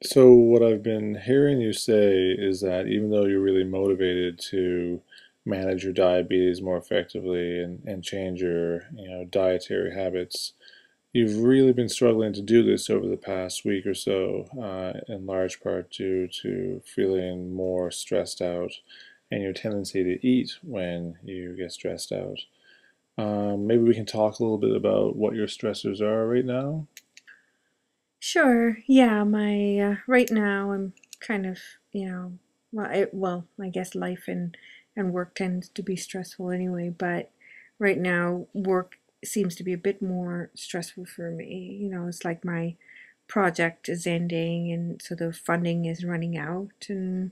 So what I've been hearing you say is that even though you're really motivated to manage your diabetes more effectively and change your, dietary habits, you've really been struggling to do this over the past week or so, in large part due to feeling more stressed out and your tendency to eat when you get stressed out. Maybe we can talk a little bit about what your stressors are right now. Sure. Yeah, my right now I'm kind of, I guess life and work tends to be stressful anyway, but right now work seems to be a bit more stressful for me. It's like my project is ending and so the funding is running out and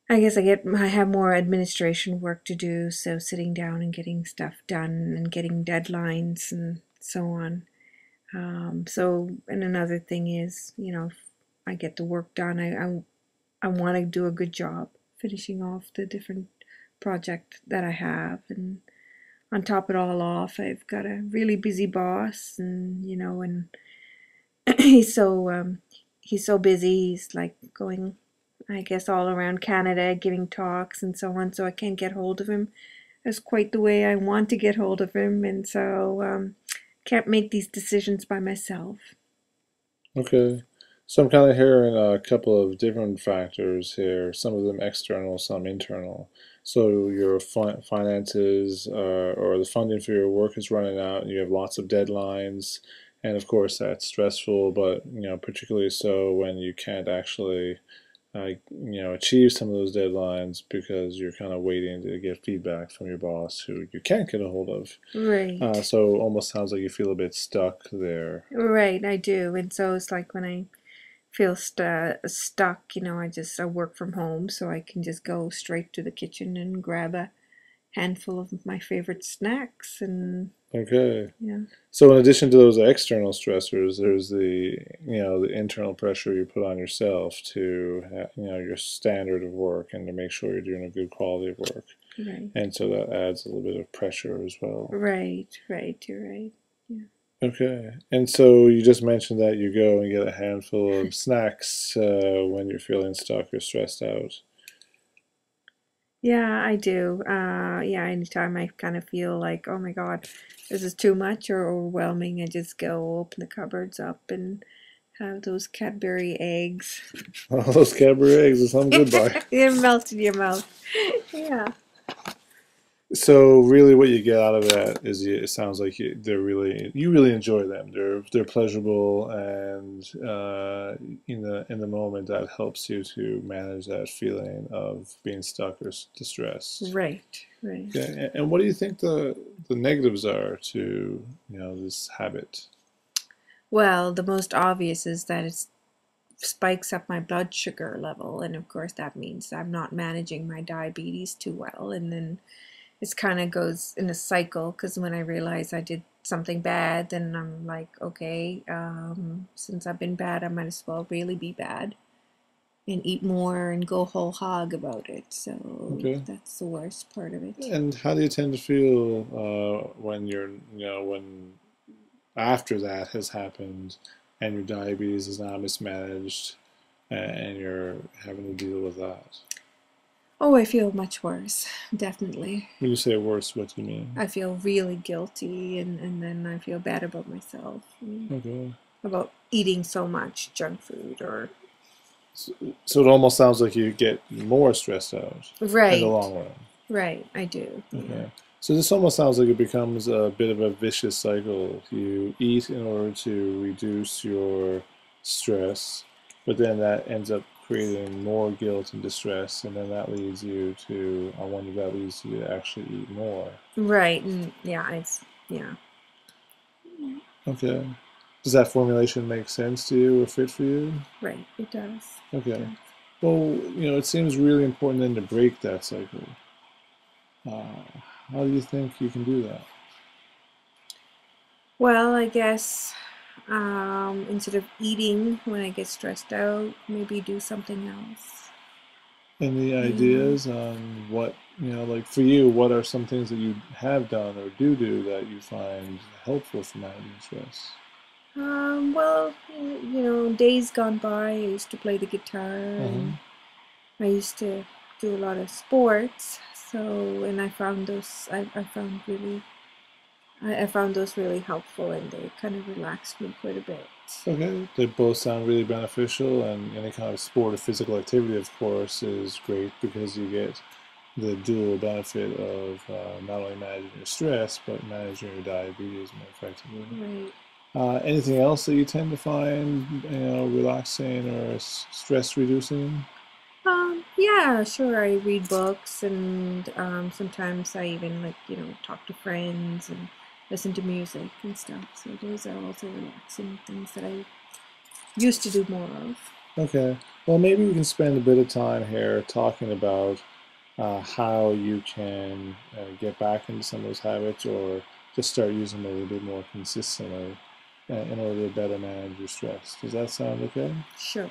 I have more administration work to do, so sitting down and getting stuff done and getting deadlines and so on. And another thing is, if I get the work done, I want to do a good job finishing off the different project that I have. And on top of it all off, I've got a really busy boss, and he's he's so busy. He's like going, I guess, all around Canada giving talks and so on. So I can't get hold of him as quite the way I want to get hold of him, and so can't make these decisions by myself. Okay. So I'm kind of hearing a couple of different factors here, some of them external, some internal. So your finances or the funding for your work is running out, and you have lots of deadlines, and of course that's stressful, but particularly so when you can't actually achieve some of those deadlines because you're kind of waiting to get feedback from your boss who you can't get a hold of. Right. So almost sounds like you feel a bit stuck there. Right, I do. And so it's like when I feel stuck, I work from home, so I can just go straight to the kitchen and grab a handful of my favorite snacks. And Okay. yeah, So in addition to those external stressors, there's the internal pressure you put on yourself to, your standard of work and to make sure you're doing a good quality of work. right, And so that adds a little bit of pressure as well. right, you're right. Yeah. Okay. And so you just mentioned that you go and get a handful of snacks when you're feeling stuck or stressed out. Yeah, I do. Yeah, anytime I kind of feel like, oh my God, this is too much or overwhelming, I just go open the cupboards up and have those Cadbury eggs. All those Cadbury eggs are some good buy. It melts in your mouth. Yeah. So really, what you get out of that is it sounds like you really enjoy them. They're pleasurable, and in the moment that helps you to manage that feeling of being stuck or distressed. Right, right. Yeah, and what do you think the negatives are to this habit? Well, the most obvious is that it spikes up my blood sugar level, and of course that means I'm not managing my diabetes too well, and then it kind of goes in a cycle because when I realize I did something bad, then I'm like, okay, since I've been bad, I might as well really be bad and eat more and go whole hog about it. So Okay. that's the worst part of it. And how do you tend to feel when when after that has happened and your diabetes is now mismanaged and you're having to deal with that? Oh, I feel much worse, definitely. When you say worse, what do you mean? I feel really guilty, and then I feel bad about myself, Okay. about eating so much junk food or So, so it almost sounds like you get more stressed out in the right, long run. right, I do. Yeah. Okay. So this almost sounds like it becomes a bit of a vicious cycle. You eat in order to reduce your stress, but then that ends up creating more guilt and distress, and then that leads you to, I wonder if that leads you to actually eat more. Right, and yeah, it's yeah. Okay. Does that formulation make sense to you or fit for you? Right, it does. It Okay. does. Well, it seems really important then to break that cycle. Uh, how do you think you can do that? Well, I guess instead of eating when I get stressed out, maybe do something else. Any Yeah. ideas on what, like for you, what are some things that you have done or do that you find helpful for managing stress? Well, days gone by, I used to play the guitar Hmm. and I used to do a lot of sports. So, and I found those, I found really, I found those really helpful and they kind of relaxed me quite a bit. Okay, they both sound really beneficial, and any kind of sport or physical activity, of course, is great because you get the dual benefit of not only managing your stress, but managing your diabetes more effectively. Right. Anything else that you tend to find, relaxing or stress reducing? Yeah, sure. I read books and sometimes I even like, talk to friends and listen to music and stuff. So those are also relaxing things that I used to do more of. Okay, well, maybe we can spend a bit of time here talking about how you can get back into some of those habits or just start using them a little bit more consistently in order to better manage your stress. Does that sound okay? Sure.